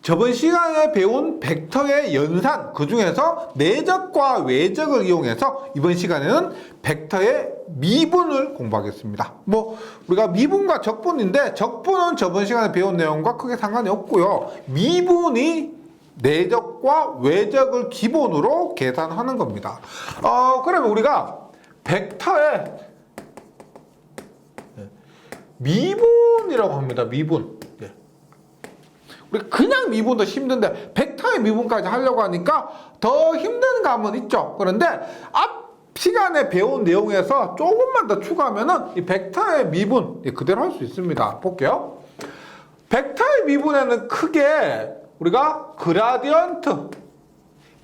저번 시간에 배운 벡터의 연산, 그 중에서 내적과 외적을 이용해서 이번 시간에는 벡터의 미분을 공부하겠습니다. 우리가 미분과 적분인데, 적분은 저번 시간에 배운 내용과 크게 상관이 없고요. 미분이 내적과 외적을 기본으로 계산하는 겁니다. 그러면 우리가 벡터의 미분이라고 합니다. 미분. 우리 그냥 미분도 힘든데 벡터의 미분까지 하려고 하니까 더 힘든 감은 있죠. 그런데 앞 시간에 배운 내용에서 조금만 더 추가하면은 이 벡터의 미분 그대로 할 수 있습니다. 볼게요. 벡터의 미분에는 크게 우리가 그라디언트,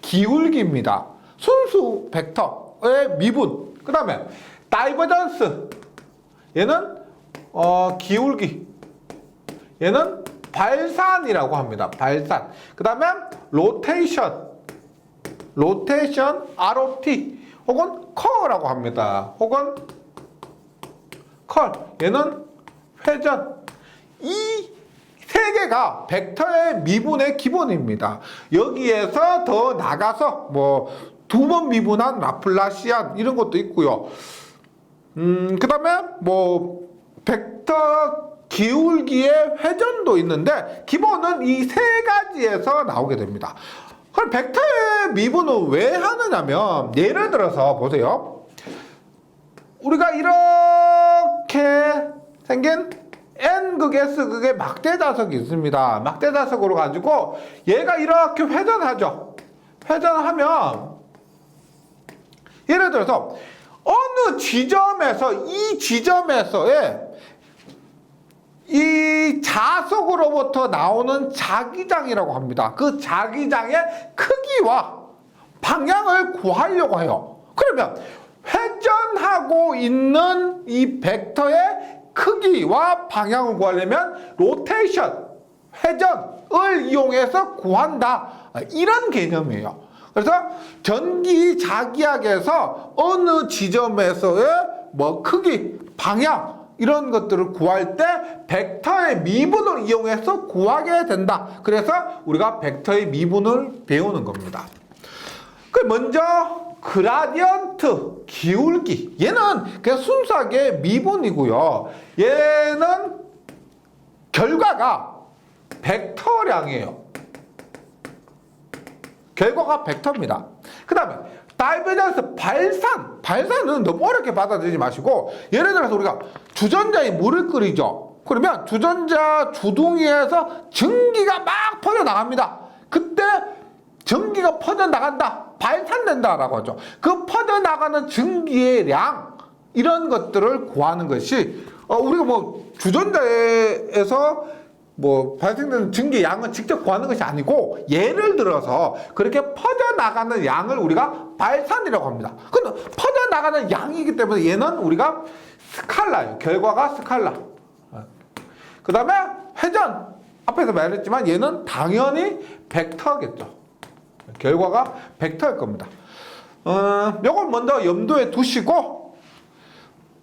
기울기입니다. 순수 벡터의 미분. 그 다음에 다이버전스, 얘는 기울기, 얘는 발산이라고 합니다. 발산. 그 다음에 로테이션, ROT, 혹은 컬이라고 합니다. 혹은 컬, 얘는 회전. 이 세 개가 벡터의 미분의 기본입니다. 여기에서 더 나가서 두 번 미분한 라플라시안 이런 것도 있고요. 그 다음에 벡터 기울기의 회전도 있는데 기본은 이 세 가지에서 나오게 됩니다. 그럼 벡터의 미분은 왜 하느냐면, 예를 들어서 보세요. 우리가 이렇게 생긴 N극, S극의 막대자석이 있습니다. 막대자석으로 가지고 얘가 이렇게 회전하죠. 회전하면 예를 들어서 어느 지점에서 이 지점에서의 이 자석으로부터 나오는 자기장이라고 합니다. 그 자기장의 크기와 방향을 구하려고 해요. 그러면 회전하고 있는 이 벡터의 크기와 방향을 구하려면 로테이션, 회전을 이용해서 구한다. 이런 개념이에요. 그래서 전기자기학에서 어느 지점에서의 크기, 방향 이런 것들을 구할 때 벡터의 미분을 이용해서 구하게 된다. 그래서 우리가 벡터의 미분을 배우는 겁니다. 먼저 그라디언트, 기울기. 얘는 그냥 순수하게 미분이고요. 얘는 결과가 벡터량이에요. 결과가 벡터입니다. 그 다음에 다이버전스, 발산은 너무 어렵게 받아들이지 마시고, 예를 들어서 우리가 주전자에 물을 끓이죠. 그러면 주전자 주둥이에서 전기가 막 퍼져나갑니다. 그때 전기가 퍼져나간다, 발산된다라고 하죠. 그 퍼져나가는 전기의 량, 이런 것들을 구하는 것이 우리가 주전자에서 발생되는 전기의 양은 직접 구하는 것이 아니고, 예를 들어서 그렇게 퍼져나가는 양을 우리가 발산이라고 합니다. 근데 퍼져나가는 양이기 때문에 얘는 우리가 스칼라예요. 결과가 스칼라. 그 다음에 회전, 앞에서 말했지만 얘는 당연히 벡터겠죠. 결과가 벡터일 겁니다. 요걸 먼저 염두에 두시고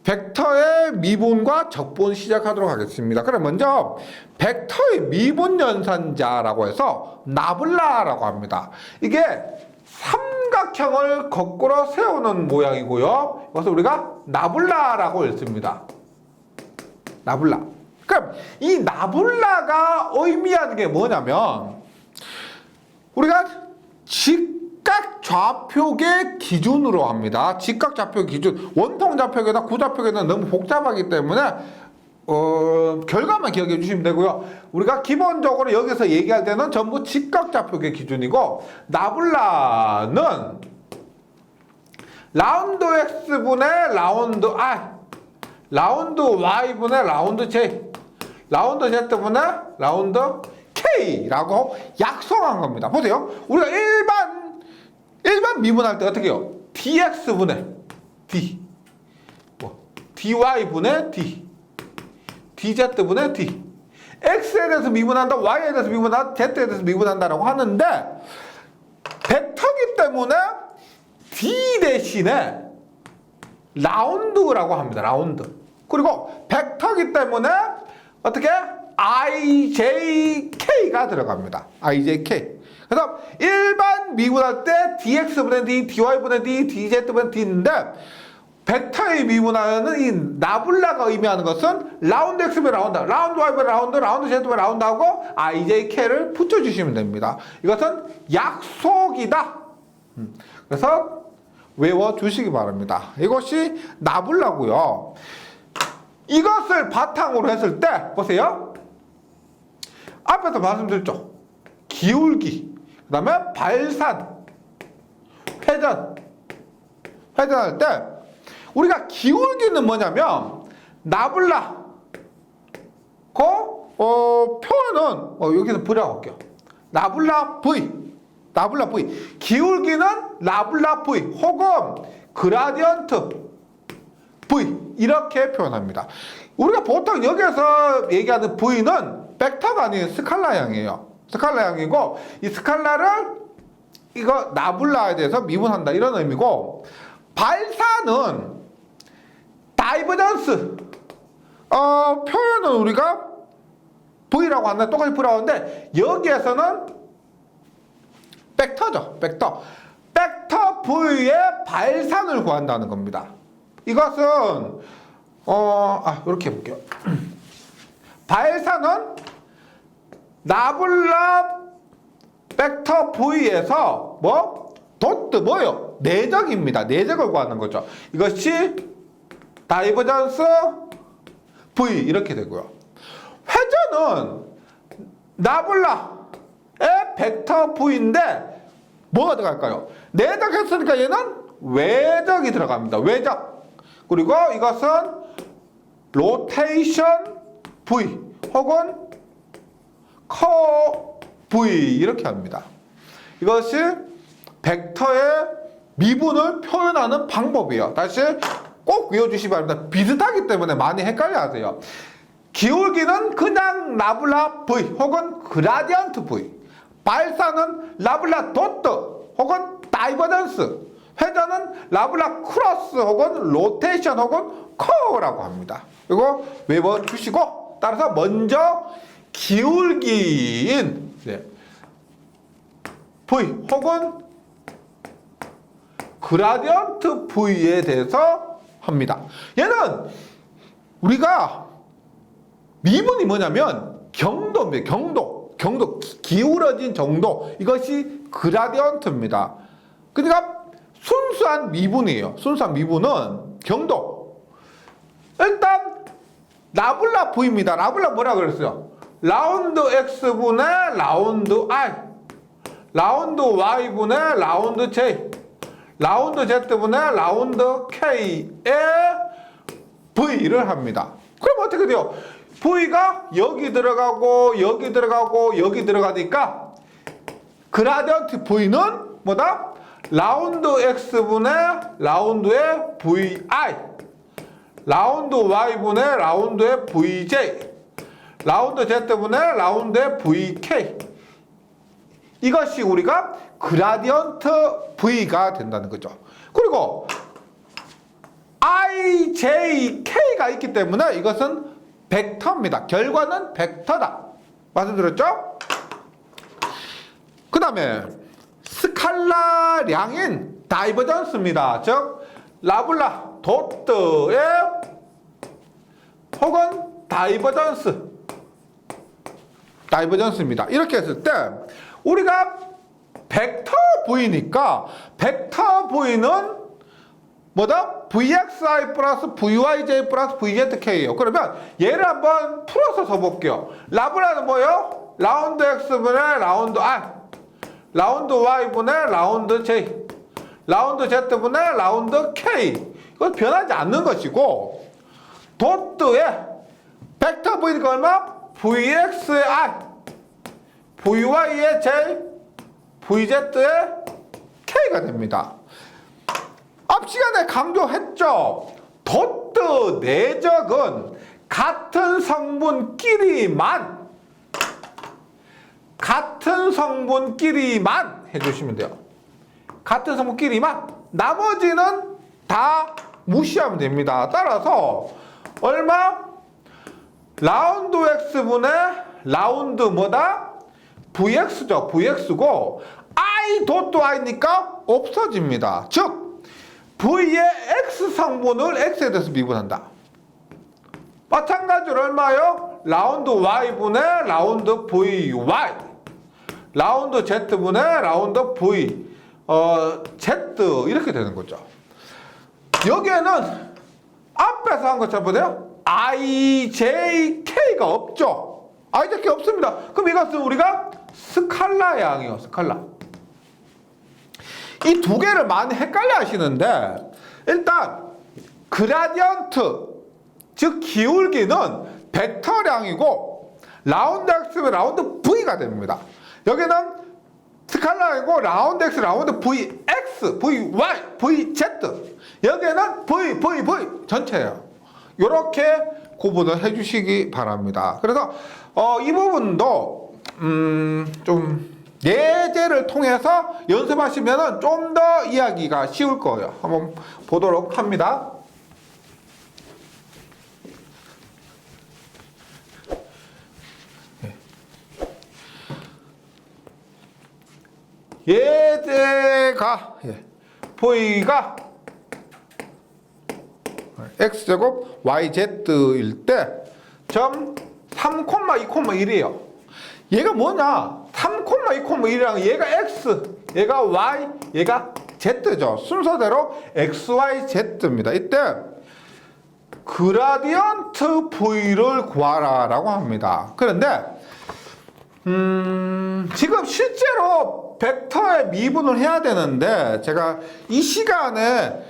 벡터의 미분과 적분 시작하도록 하겠습니다. 그럼 먼저 벡터의 미분 연산자라고 해서 나블라라고 합니다. 이게 삼각형을 거꾸로 세우는 모양이고요. 그래서 우리가 나블라라고 읽습니다. 나블라. 그럼 이 나블라가 의미하는 게 뭐냐면, 우리가 직각 좌표계 기준으로 합니다. 직각 좌표 기준. 원통 좌표계나 구좌표계는 너무 복잡하기 때문에 결과만 기억해 주시면 되고요. 우리가 기본적으로 여기서 얘기할 때는 전부 직각 좌표계 기준이고, 나블라는 라운드 X분의 라운드 R, 라운드 Y분의 라운드 J, 라운드 Z분의 라운드 K라고 약속한 겁니다. 보세요. 우리가 일반 미분할 때 어떻게 해요? dx분의 d, dy분의 d, dz분의 d. x에 대해서 미분한다, y에 대해서 미분한다, z에 대해서 미분한다라고 하는데, 벡터기 때문에 d 대신에 라운드라고 합니다. 라운드. 그리고 벡터기 때문에 어떻게? IJK가 들어갑니다. IJK. 그래서 일반 미분할 때 dx분의 d, dy분의 d, dz분의 d인데 벡터의 미분하는 이 나블라가 의미하는 것은 라운드 x분의 라운드, 라운드 y분의 라운드, 라운드 z분의 라운드하고 IJK를 붙여주시면 됩니다. 이것은 약속이다. 그래서 외워주시기 바랍니다. 이것이 나블라고요. 이것을 바탕으로 했을 때 보세요. 앞에서 말씀드렸죠. 기울기, 그 다음에 발산, 회전할 때 우리가 기울기는 뭐냐면 나블라 표현은 여기서 V라고 할게요. 나블라 V, 기울기는 나블라 V 혹은 그라디언트 V 이렇게 표현합니다. 우리가 보통 여기서 얘기하는 V는 벡터가 아닌 스칼라형이에요. 스칼라형이고 이 스칼라를 이거 나블라에 대해서 미분한다 이런 의미고, 발산은 다이버전스 표현은 우리가 V라고 하는데 똑같이 V라고 하는데 여기에서는 벡터죠. 벡터 V의 발산을 구한다는 겁니다. 이것은 이렇게 해볼게요. 발산은 나블라 벡터 V에서 도트 뭐요? 내적입니다. 내적을 구하는 거죠. 이것이 다이버전스 V 이렇게 되고요. 회전은 나블라의 벡터 V인데 뭐가 들어갈까요? 내적 했으니까 얘는 외적이 들어갑니다. 외적. 그리고 이것은 로테이션 V 혹은 커 V 이렇게 합니다. 이것이 벡터의 미분을 표현하는 방법이에요. 다시 꼭 외워주시기 바랍니다. 비슷하기 때문에 많이 헷갈려 하세요. 기울기는 그냥 나블라 V 혹은 그라디언트 V, 발산은 나블라 도트 혹은 다이버전스, 회전은 나블라 크로스 혹은 로테이션 혹은 커라고 합니다. 이거 외워주시고, 따라서 먼저 기울기인 V 혹은 그라디언트 V에 대해서 합니다. 얘는 우리가 미분이 뭐냐면 경도입니다. 경도 기울어진 정도, 이것이 그라디언트입니다. 그러니까 순수한 미분이에요. 순수한 미분은 경도. 일단 나블라 V입니다. 나블라 뭐라 그랬어요? 라운드 X분의 라운드 I, 라운드 Y분의 라운드 J, 라운드 Z분의 라운드 K의 V를 합니다. 그럼 어떻게 돼요? V가 여기 들어가고 여기 들어가고 여기 들어가니까 그라디언트 V는 뭐다? 라운드 X분의 라운드의 VI, 라운드 Y분의 라운드의 VJ, 라운드 Z분의 라운드의 VK. 이것이 우리가 그라디언트 V가 된다는 거죠. 그리고 IJK가 있기 때문에 이것은 벡터입니다. 결과는 벡터다. 말씀드렸죠? 그 다음에 스칼라량인 다이버전스입니다. 즉 나블라 도트의 혹은 다이버전스입니다. 이렇게 했을 때 우리가 벡터 V니까 벡터 V는 뭐다? VXI 플러스 VYJ 플러스 VZK예요. 그러면 얘를 한번 풀어서 써볼게요. 라블라는 뭐예요? 라운드 X분의 라운드 R, 라운드 Y분의 라운드 J, 라운드 Z분의 라운드 K. 이건 변하지 않는 것이고, 도트의 벡터 V니까 얼마? VX의 R, VY의 J, VZ의 K가 됩니다. 앞 시간에 강조했죠. 도트 내적은 같은 성분끼리만 해주시면 돼요. 같은 성분끼리만. 나머지는 다 무시하면 됩니다. 따라서 얼마? 라운드 x분의 라운드 뭐다? vx죠. vx고 i 도트 i니까 없어집니다. 즉 v의 x 성분을 x에 대해서 미분한다. 마찬가지로 얼마요? 라운드 y분의 라운드 vy, 라운드 z분의 라운드 v z 이렇게 되는 거죠. 여기에는 앞에서 한 것처럼 보세요. ijk가 없죠. ijk 없습니다. 그럼 이것은 우리가 스칼라 양이요. 스칼라. 이 두 개를 많이 헷갈려 하시는데 일단 그라디언트 즉 기울기는 벡터량이고 라운드 x면 라운드 v가 됩니다. 여기는 스칼라이고 라운드 x, 라운드 vx, vy, vz 여기에는 v 전체예요. 이렇게 구분을 해주시기 바랍니다. 그래서 이 부분도 좀 예제를 통해서 연습하시면 좀 더 이야기가 쉬울 거예요. 한번 보도록 합니다. 예제가 v가 x제곱 yz일 때 점 3,2,1이에요. 얘가 뭐냐? 3,2,1이랑 얘가 x, 얘가 y, 얘가 z죠. 순서대로 x, y, z입니다. 이때 그라디언트 v를 구하라 라고 합니다. 그런데 지금 실제로 벡터의 미분을 해야 되는데 제가 이 시간에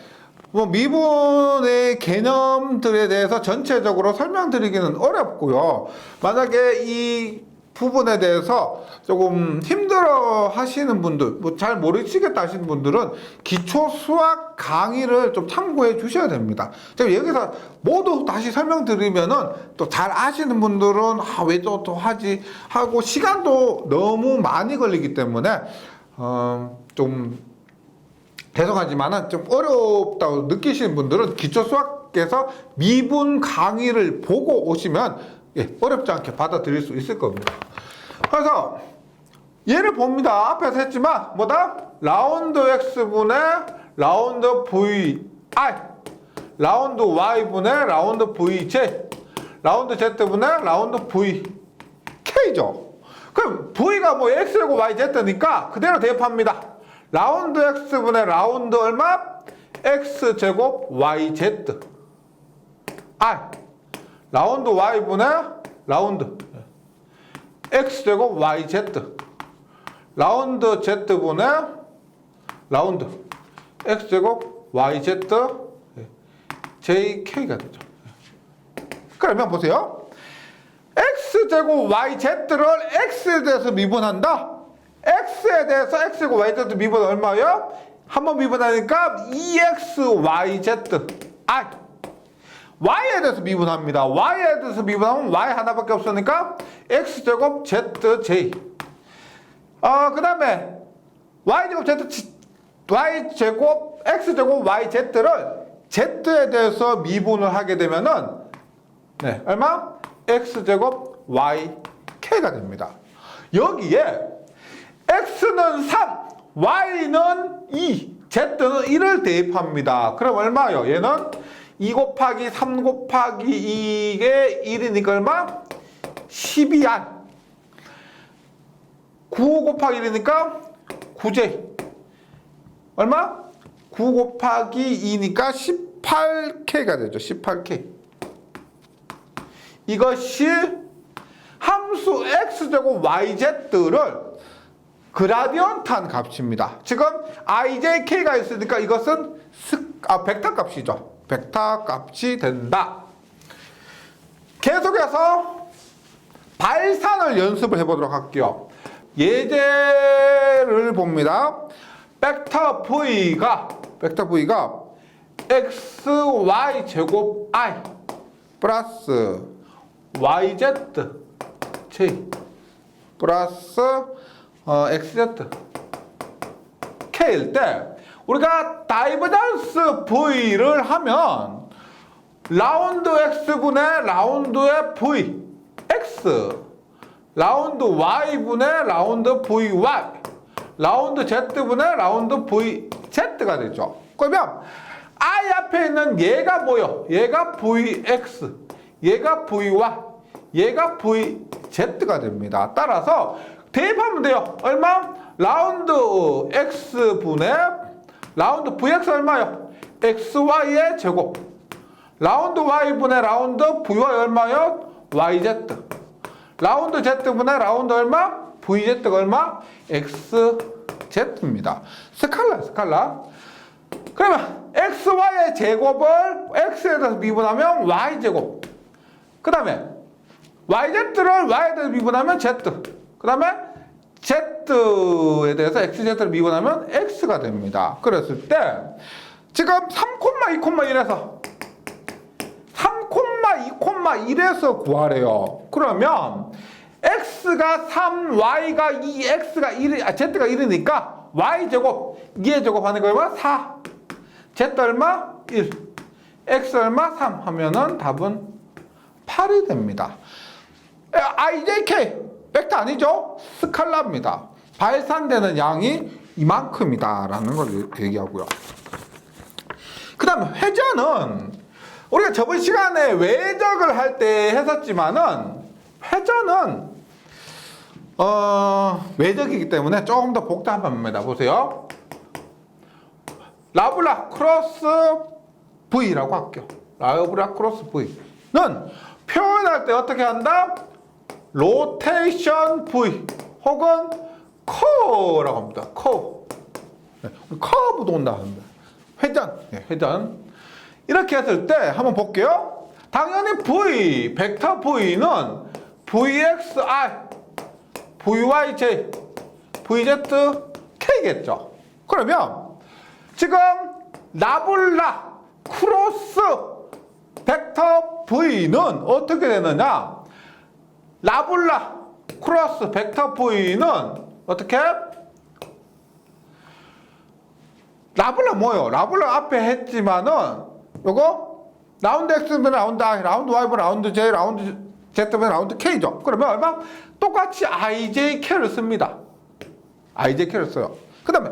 뭐 미분의 개념들에 대해서 전체적으로 설명드리기는 어렵고요. 만약에 이 부분에 대해서 조금 힘들어 하시는 분들, 뭐 잘 모르시겠다 하시는 분들은 기초 수학 강의를 좀 참고해 주셔야 됩니다. 제가 여기서 모두 다시 설명드리면은 또 잘 아시는 분들은 왜 또 하지 하고 시간도 너무 많이 걸리기 때문에 좀 죄송하지만은 좀 어렵다고 느끼시는 분들은 기초 수학에서 미분 강의를 보고 오시면 어렵지 않게 받아들일 수 있을 겁니다. 그래서 얘를 봅니다. 앞에서 했지만 뭐다? 라운드 x분의 라운드 vi, 라운드 y분의 라운드 vj, 라운드 z분의 라운드 vk죠. 그럼 v가 뭐 x고 yz니까 그대로 대입합니다. 라운드 x분의 라운드 얼마? x제곱 yz 라운드 y분의 라운드 x제곱 yz 라운드 z분의 라운드 x제곱 yz jk가 되죠. 그러면 보세요. x제곱 yz를 x에 대해서 미분한다. x에 대해서 x제곱 yz 미분 얼마예요? 한번 미분하니까 2xyz y에 대해서 미분합니다. y에 대해서 미분하면 y 하나밖에 없으니까 x제곱 zj 그 다음에 y제곱 x제곱 yz를 z에 대해서 미분을 하게 되면은 얼마? x제곱 yk가 됩니다. 여기에 x는 3, y는 2, z는 1을 대입합니다. 그럼 얼마요? 얘는 2 곱하기 3 곱하기 2의 1이니까 얼마? 12안 9 곱하기 1이니까 9j 얼마? 9 곱하기 2니까 18k가 되죠. 18k 이것이 함수 x제곱 yz를 그라디언트한 값입니다. 지금 ijk가 있으니까 이것은 벡터 값이죠. 벡터 값이 된다. 계속해서 발산을 연습을 해보도록 할게요. 예제를 봅니다. 벡터 v가 xy 제곱 i 플러스 yz j 플러스 xz k일 때 우리가 다이버전스 v를 하면 라운드 x분의 라운드의 v x, 라운드 y분의 라운드 vy, 라운드 z분의 라운드 vz가 되죠. 그러면 I 앞에 있는 얘가 뭐요? 얘가 vx, 얘가 vy, 얘가 vz가 됩니다. 따라서 대입하면 돼요. 얼마? 라운드 x분의 라운드 vx 얼마요? xy의 제곱. 라운드 y분의 라운드 vy 얼마요? yz. 라운드 z분의 라운드 얼마? vz가 얼마? xz입니다. 스칼라. 그러면 xy의 제곱을 x에 대해서 미분하면 y제곱. 그 다음에 yz를 y에 대해서 미분하면 z. 그 다음에 z에 대해서 xz를 미분하면 x가 됩니다. 그랬을 때 지금 3,2,1에서 3,2,1에서 구하래요. 그러면 x가 3, y가 2, x가 1, z가 1이니까 y제곱 2의 제곱 하는 거 얼마? 4. z 얼마? 1. x 얼마? 3 하면은 답은 8이 됩니다. IJK 벡터 아니죠? 스칼라입니다. 발산되는 양이 이만큼이다 라는 걸 얘기하고요. 그 다음 회전은 우리가 저번 시간에 외적을 할 때 했었지만은 회전은 외적이기 때문에 조금 더 복잡합니다. 보세요. 라블라 크로스 V라고 할게요. 라블라 크로스 V는 표현할 때 어떻게 한다? 로테이션 V 혹은 커라고 합니다. 커브도 온다 합니다. 회전. 이렇게 했을 때 한번 볼게요. 당연히 V, 벡터 V는 VXI, VYJ, VZK겠죠. 그러면 지금 라블라 크로스 벡터 V는 어떻게 되느냐? 라블라 크로스 벡터 V는 어떻게? 라블라 뭐예요? 라블라 앞에 했지만은 요거 라운드 X분의 라운드 I, 라운드 Y분의 라운드 J, 라운드 Z분의 라운드 K죠. 그러면 얼마? 똑같이 IJK를 씁니다. IJK를 써요. 그 다음에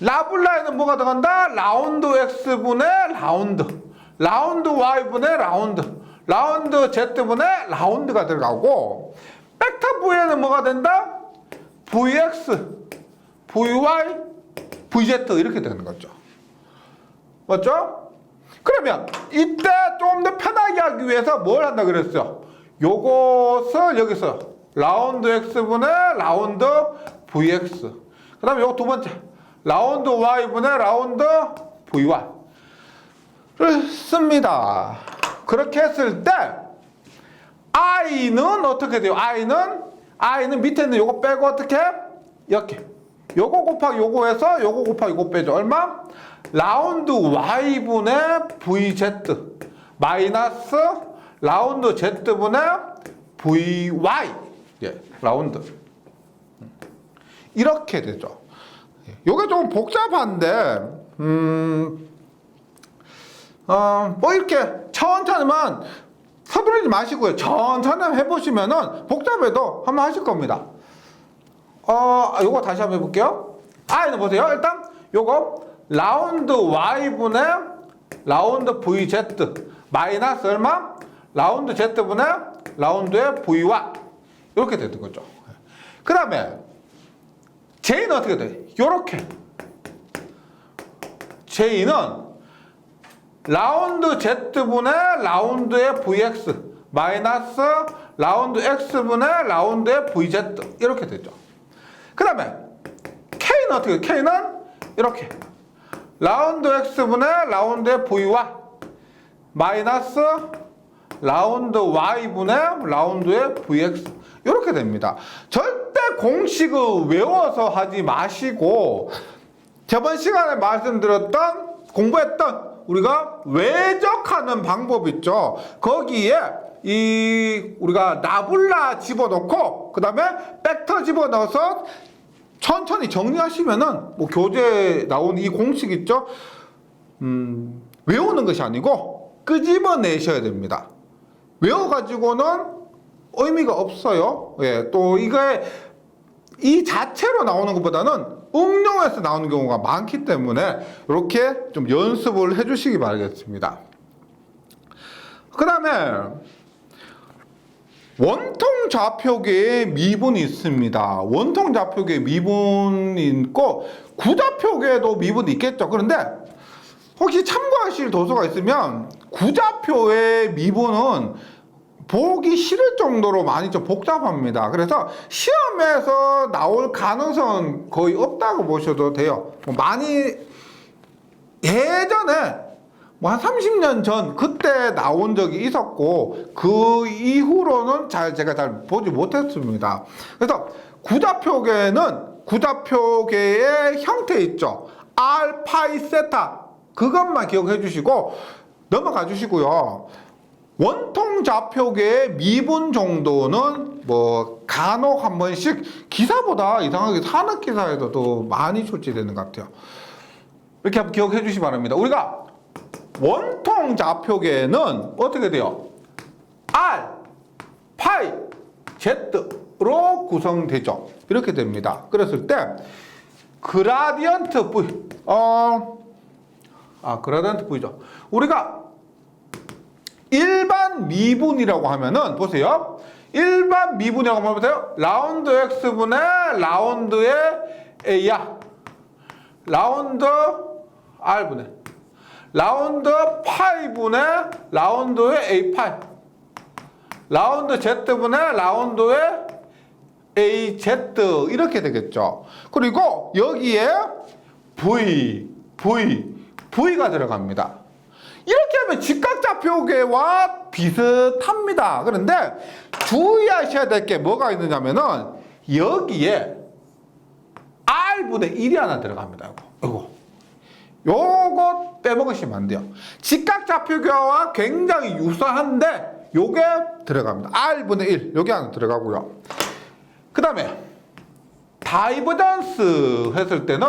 라블라에는 뭐가 들어간다? 라운드 X분의 라운드, 라운드 Y분의 라운드, 라운드 Z분의 라운드가 들어가고, 벡터 V에는 뭐가 된다? VX, VY, VZ 이렇게 되는 거죠. 맞죠? 그러면 이때 좀 더 편하게 하기 위해서 뭘 한다 그랬어요? 요것을 여기서 라운드 X분의 라운드 VX, 그 다음에 요거 두 번째 라운드 Y분의 라운드 VY를 씁니다. 그렇게 했을 때 I는 어떻게 돼요? I는 밑에 있는 요거 빼고 어떻게? 이렇게 요거 곱하기 요거 해서 요거 곱하기 요거 빼죠. 얼마? 라운드 Y분의 VZ 마이너스 라운드 Z분의 VY. 라운드. 이렇게 되죠. 요게 좀 복잡한데, 뭐 이렇게 천천히만 서두르지 마시고요. 천천히 해보시면은 복잡해도 한번 하실 겁니다. 요거 다시 한번 해볼게요. I는 보세요. 일단 요거 라운드 Y분의 라운드 VZ 마이너스 얼마? 라운드 Z분의 라운드의 VY 이렇게 되는 거죠. 그 다음에 J는 어떻게 돼? 요렇게 J는 라운드 Z분의 라운드의 VX 마이너스 라운드 X분의 라운드의 VZ 이렇게 되죠. 그 다음에 K는 어떻게 돼? K는 이렇게 라운드 X분의 라운드의 VY 마이너스 라운드 Y분의 라운드의 VX 이렇게 됩니다. 절대 공식을 외워서 하지 마시고 저번 시간에 말씀드렸던 공부했던 우리가 외적하는 방법 있죠. 거기에 우리가 나블라 집어넣고 그 다음에 벡터 집어넣어서 천천히 정리하시면은 뭐 교재에 나온 이 공식 있죠. 외우는 것이 아니고 끄집어내셔야 됩니다. 외워가지고는 의미가 없어요. 예, 또 이게 이 자체로 나오는 것보다는 응용해서 나오는 경우가 많기 때문에 이렇게 좀 연습을 해주시기 바라겠습니다. 그 다음에 원통 좌표계에 미분이 있습니다. 원통 좌표계에 미분이 있고 구좌표계에도 미분이 있겠죠. 그런데 혹시 참고하실 도서가 있으면 구좌표의 미분은 보기 싫을 정도로 많이 좀 복잡합니다. 그래서 시험에서 나올 가능성은 거의 없다고 보셔도 돼요. 많이 예전에 한 30년 전 그때 나온 적이 있었고 그 이후로는 제가 잘 보지 못했습니다. 그래서 구좌표계는 구좌표계의 형태 있죠. R, 파이, 세타 그것만 기억해 주시고 넘어가 주시고요. 원통 좌표계의 미분 정도는 뭐 간혹 한 번씩 기사보다 이상하게 산업 기사에서도 많이 출제되는 것 같아요. 이렇게 한번 기억해 주시기 바랍니다. 우리가 원통 좌표계는 어떻게 돼요? R, 파이, Z로 구성되죠. 이렇게 됩니다. 그랬을 때 그라디언트 V 그라디언트 V죠. 우리가 일반 미분이라고 하면은 보세요. 일반 미분이라고 하면 보세요. 라운드 X분의 라운드의 A야. 라운드 R분의 라운드 파이분의 라운드의 A 파이. 라운드 Z분의 라운드의 AZ 이렇게 되겠죠. 그리고 여기에 V가 들어갑니다. 이렇게 하면 직각좌표계와 비슷합니다. 그런데 주의하셔야 될 게 뭐가 있느냐면은 여기에 R분의 1이 하나 들어갑니다. 요거 빼먹으시면 안 돼요. 직각좌표계와 굉장히 유사한데 요게 들어갑니다. R분의 1 요게 하나 들어가고요. 그 다음에 다이버전스 했을 때는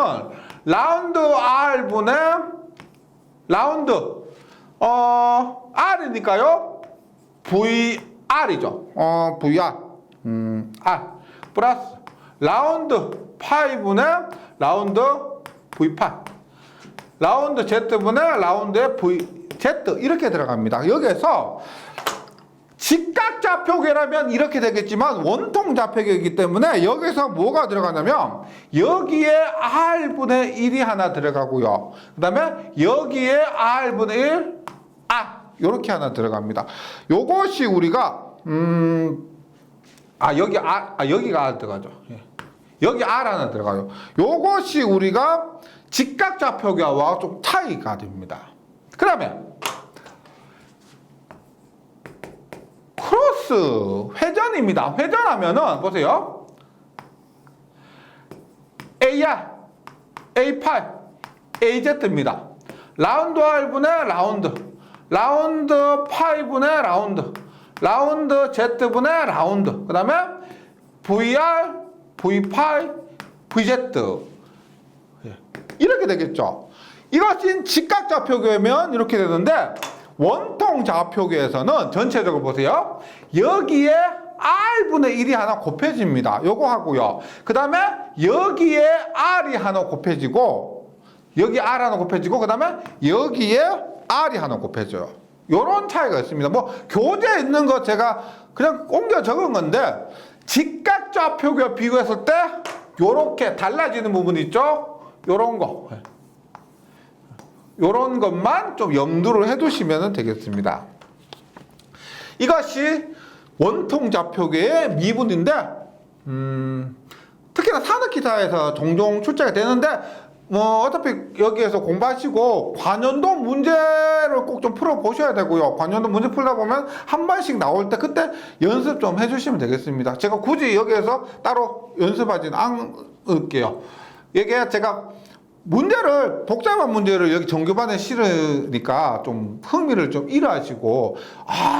라운드 R분의 라운드 R이니까요 VR이죠. VR R 플러스 라운드 파이분의 라운드 V8 라운드 Z분의 라운드의 VZ 이렇게 들어갑니다. 여기에서 직각좌표계라면 이렇게 되겠지만 원통좌표계이기 때문에 여기서 뭐가 들어가냐면 여기에 R분의 1이 하나 들어가고요. 그 다음에 여기에 R분의 1 요렇게 하나 들어갑니다. 요것이 우리가 여기가 R 들어가죠. 여기 R 하나 들어가요. 요것이 우리가 직각좌표계와 좀 차이가 됩니다. 그 다음에 크로스 회전입니다. 회전하면은 보세요. AR, A8, AZ입니다. 라운드 R분의 라운드, 라운드 파이분의 라운드, 라운드 Z분의 라운드, 그 다음에 VR, V8, VZ 이렇게 되겠죠. 이것은 직각좌표계면 이렇게 되는데 원통좌표계에서는 전체적으로 보세요. 여기에 R분의 1이 하나 곱해집니다. 요거 하고요. 그 다음에 여기에 R이 하나 곱해지고 여기 R 하나 곱해지고 그 다음에 여기에 R이 하나 곱해져요. 요런 차이가 있습니다. 뭐 교재에 있는 거 제가 그냥 옮겨 적은 건데 직각좌표계와 비교했을 때 요렇게 달라지는 부분이 있죠. 요런 거 요런 것만 좀 염두를 해두시면 되겠습니다. 이것이 원통좌표계의 미분인데 특히나 산업기사에서 종종 출제가 되는데 뭐 어차피 여기에서 공부하시고 관연도 문제를 꼭 좀 풀어보셔야 되고요. 관연도 문제 풀다 보면 한 번씩 나올 때 그때 연습 좀 해주시면 되겠습니다. 제가 굳이 여기에서 따로 연습하지는 않을게요. 이게 제가 문제를 복잡한 문제를 여기 정규반에 실으니까 좀 흥미를 좀 잃어하시고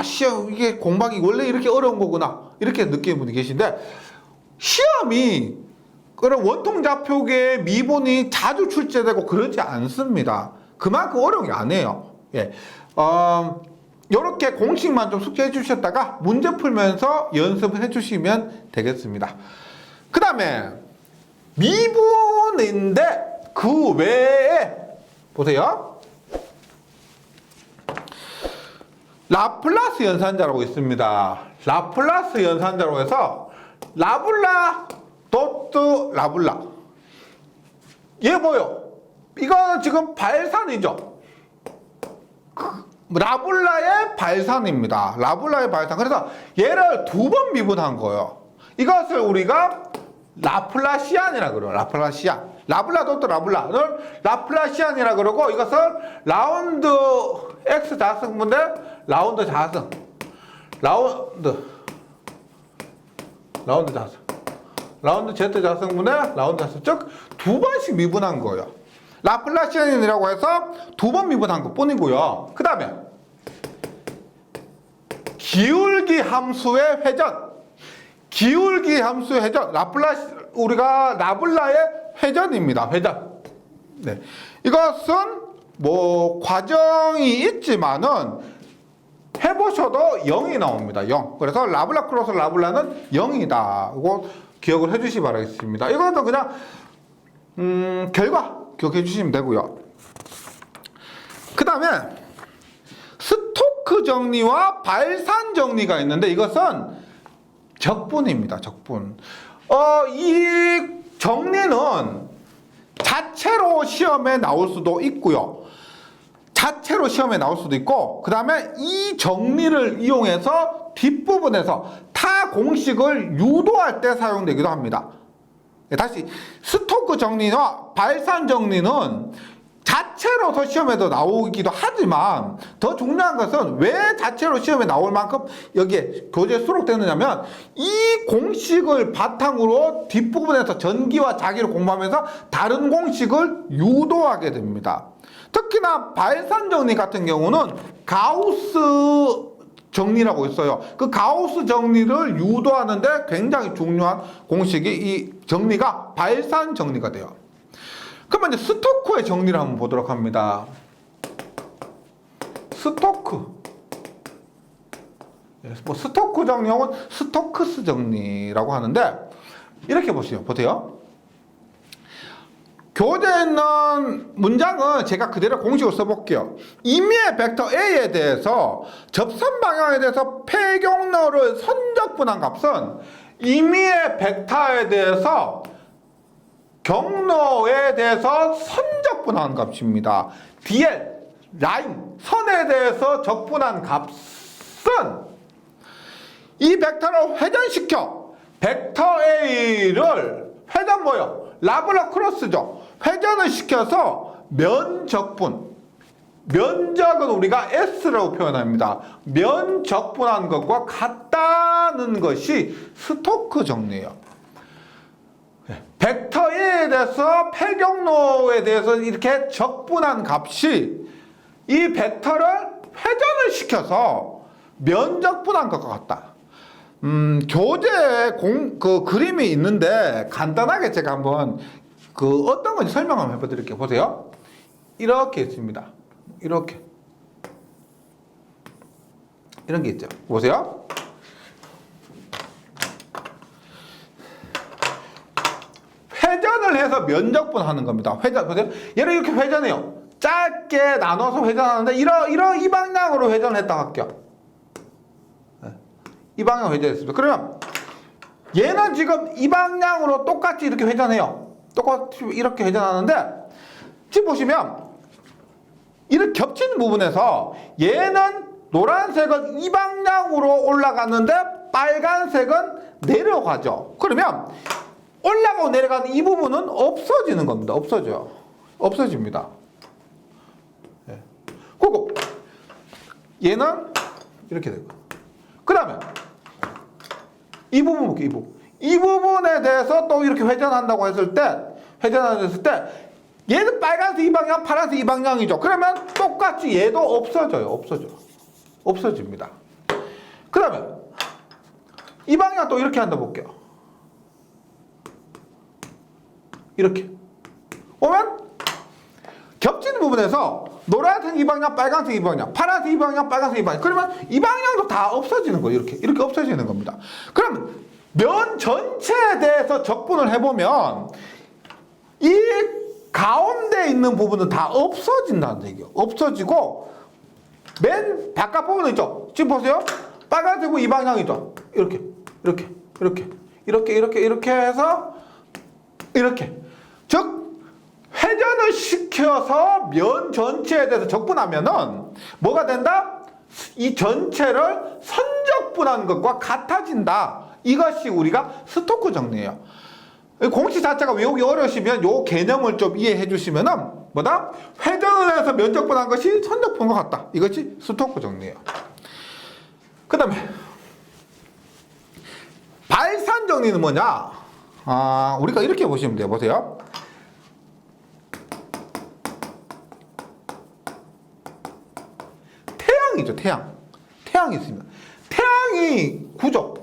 시험 이게 공부하기 원래 이렇게 어려운 거구나 이렇게 느끼는 분이 계신데 시험이 그런 원통좌표계의 미분이 자주 출제되고 그러지 않습니다. 그만큼 어려운 게 아니에요. 예. 요렇게 공식만 좀 숙제해 주셨다가 문제 풀면서 연습을 해 주시면 되겠습니다. 그 다음에 미분인데 그 외에 보세요. 라플라스 연산자라고 있습니다. 라플라스 연산자라고 해서 라블라 도트 라블라. 얘 뭐요? 이거는 지금 발산이죠. 라블라의 발산입니다. 라블라의 발산. 그래서 얘를 두 번 미분한 거예요. 이것을 우리가 라플라시안이라 그래요. 라플라시안. 라블라 도트 라블라를 라플라시안이라 그러고, 이것을 라운드 x 자승분대 라운드 자승. 라운드 자승. 라운드 z 자승분대 라운드 자승. 즉 두 번씩 미분한 거예요. 라플라시안이라고 해서 두 번 미분한 것 뿐이고요. 그 다음에 기울기 함수의 회전. 기울기 함수의 회전. 우리가 라블라의 회전입니다. 회전. 네. 이것은 뭐 과정이 있지만은 해보셔도 0이 나옵니다. 0. 그래서 라블라 크로스 라블라는 0이다. 이거 기억을 해주시기 바라겠습니다. 이것도 그냥 결과 기억해 주시면 되고요. 그 다음에 스토크 정리와 발산 정리가 있는데, 이것은 적분입니다. 적분. 이 정리는 자체로 시험에 나올 수도 있고요. 자체로 시험에 나올 수도 있고, 그 다음에 이 정리를 이용해서 뒷부분에서 타 공식을 유도할 때 사용되기도 합니다. 다시 스토크 정리와 발산 정리는 자체로서 시험에도 나오기도 하지만, 더 중요한 것은 왜 자체로 시험에 나올 만큼 여기에 교재에 수록되느냐면, 이 공식을 바탕으로 뒷부분에서 전기와 자기를 공부하면서 다른 공식을 유도하게 됩니다. 특히나 발산 정리 같은 경우는 가우스 정리라고 있어요. 그 가우스 정리를 유도하는데 굉장히 중요한 공식이, 이 정리가 발산 정리가 돼요. 그러면 이제 스토크의 정리를 한번 보도록 합니다. 스토크. 뭐 스토크 정리 혹은 스토크스 정리라고 하는데, 이렇게 보세요. 교재에 있는 문장은 제가 그대로 공식으로 써볼게요. 임의의 벡터 A에 대해서 접선 방향에 대해서 폐경로를 선적분한 값은 임의의 벡터에 대해서 경로에 대해서 선적분한 값입니다. DL, 라인, 선에 대해서 적분한 값은 이 벡터를 회전시켜 벡터 A를 회전 뭐요? 라블라 크로스죠. 회전을 시켜서 면적분. 면적은 우리가 S라고 표현합니다. 면적분한 것과 같다는 것이 스토크 정리예요. 벡터 A에 대해서 폐경로에 대해서 이렇게 적분한 값이 이 벡터를 회전을 시켜서 면적분한 것과 같다. 교재에 그 그림이 있는데 간단하게 제가 한번 어떤 건지 설명 한번 해드릴게요. 보세요. 이렇게 있습니다. 이렇게. 이런 게 있죠. 보세요. 회전을 해서 면적분 하는 겁니다. 회전, 보세요. 얘를 이렇게 회전해요. 짧게 나눠서 회전하는데, 이 방향으로 회전을 했다고 할게요. 이 방향으로 회전했습니다. 그러면 얘는 지금 이 방향으로 똑같이 이렇게 회전해요. 똑같이 이렇게 회전하는데, 지금 보시면 이렇게 겹치는 부분에서 얘는 노란색은 이 방향으로 올라갔는데 빨간색은 내려가죠. 그러면 올라가고 내려가는 이 부분은 없어지는 겁니다. 없어져요. 없어집니다. 네. 그리고 얘는 이렇게 되고, 그 다음에 이 부분 볼게요. 이 부분. 이 부분에 대해서 또 이렇게 회전한다고 했을 때, 얘는 빨간색 이 방향, 파란색 이 방향이죠. 그러면 똑같이 얘도 없어져요. 없어집니다. 그 다음에 이 방향 또 이렇게 한다 볼게요. 이렇게 오면 겹치는 부분에서 노란색 이 방향, 빨간색 이 방향, 파란색 이 방향, 빨간색 이 방향. 그러면 이 방향도 다 없어지는 거예요. 이렇게 없어지는 겁니다. 그럼 면 전체에 대해서 적분을 해보면 이 가운데 있는 부분은 다 없어진다는 얘기예요. 없어지고 맨 바깥 부분 있죠. 지금 보세요. 빨간색은 이 방향이죠. 이렇게 해서 이렇게. 즉 회전을 시켜서 면 전체에 대해서 적분하면은 뭐가 된다? 이 전체를 선적분한 것과 같아진다. 이것이 우리가 스토크 정리예요. 공식 자체가 외우기 어려우시면 이 개념을 좀 이해해 주시면은 뭐다? 회전을 해서 면적분한 것이 선적분과 같다. 이것이 스토크 정리예요. 그 다음에 발산 정리는 뭐냐? 우리가 이렇게 보시면 돼요. 보세요. 태양이죠. 태양이 있습니다. 태양이 구조.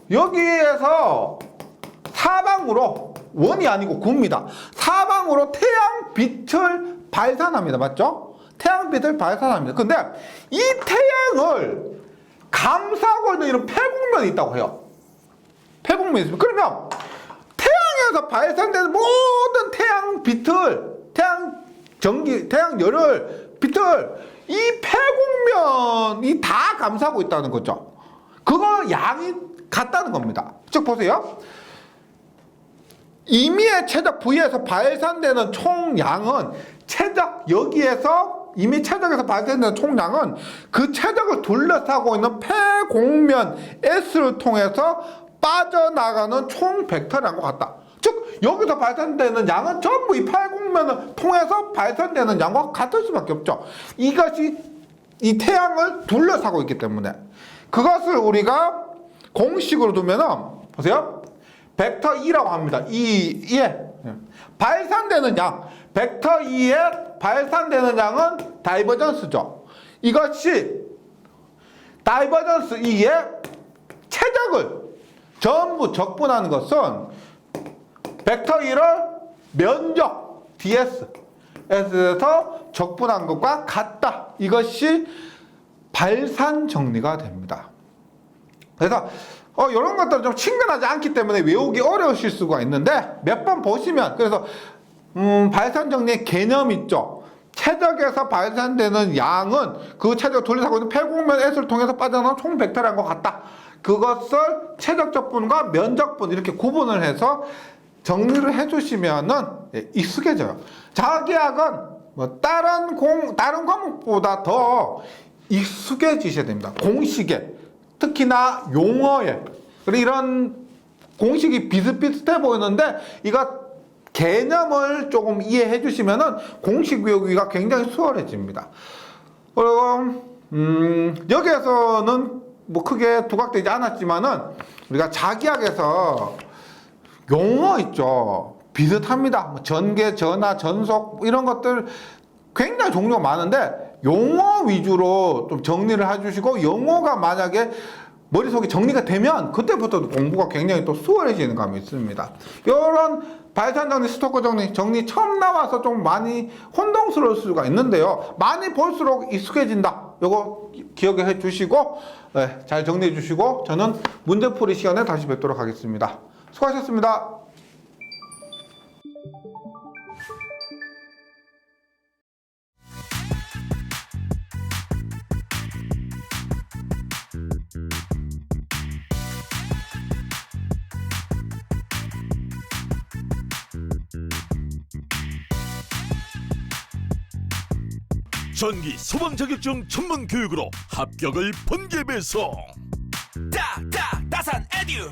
여기에서 사방으로, 원이 아니고 구입니다. 사방으로 태양 빛을 발산합니다. 맞죠? 태양 빛을 발산합니다. 근데 이 태양을 감싸고 있는 이런 폐국면이 있다고 해요. 폐국면이 있습니다. 그러면 태양에서 발산되는 모든 태양 빛을, 태양 전기, 태양 열을, 빛을 이 폐국면이 다 감싸고 있다는 거죠. 그거 양이 같다는 겁니다. 즉 보세요. 임의의 최적 V에서 발산되는 총량은 이미 최적에서 발산되는 총량은 그 최적을 둘러싸고 있는 폐곡면 S를 통해서 빠져나가는 총 벡터량과 같다. 즉 여기서 발산되는 양은 전부 이 폐곡면을 통해서 발산되는 양과 같을 수밖에 없죠. 이것이 이 태양을 둘러싸고 있기 때문에 그것을 우리가 공식으로 두면은 보세요. 벡터 2라고 합니다. 2에 발산되는 양, 벡터 2에 발산되는 양은 다이버전스죠. 이것이 다이버전스 2의 최적을 전부 적분하는 것은 벡터 2를 면적 ds에서 적분한 것과 같다. 이것이 발산 정리가 됩니다. 그래서 이런 것들은 좀 친근하지 않기 때문에 외우기 어려우실 수가 있는데 몇 번 보시면 그래서 발산 정리의 개념 있죠. 최적에서 발산되는 양은 그 최적을 둘러싸고 있는 폐곡면 S를 통해서 빠져나오는 총 벡터량과 같다. 그것을 최적 적분과 면적분 이렇게 구분을 해서 정리를 해주시면은 익숙해져요. 자기학은 뭐 다른 과목보다 더 익숙해지셔야 됩니다. 공식에, 특히나 용어에. 그리고 이런 공식이 비슷비슷해 보이는데 이거 개념을 조금 이해해 주시면은 공식 외우기가 굉장히 수월해집니다. 그리고 여기에서는 뭐 크게 부각되지 않았지만은 우리가 자기학에서 용어 있죠. 비슷합니다. 뭐 전개, 전하, 전속 이런 것들 굉장히 종류가 많은데 용어 위주로 좀 정리를 해주시고 용어가 만약에 머릿속에 정리가 되면 그때부터 공부가 굉장히 또 수월해지는 감이 있습니다. 이런 발산 정리, 스토크 정리 처음 나와서 좀 많이 혼동스러울 수가 있는데요. 많이 볼수록 익숙해진다. 요거 기억해 주시고 잘 정리해 주시고 저는 문제풀이 시간에 다시 뵙도록 하겠습니다. 수고하셨습니다. 전기 소방 자격증 전문 교육으로 합격을 번개 배송. 다산 에듀.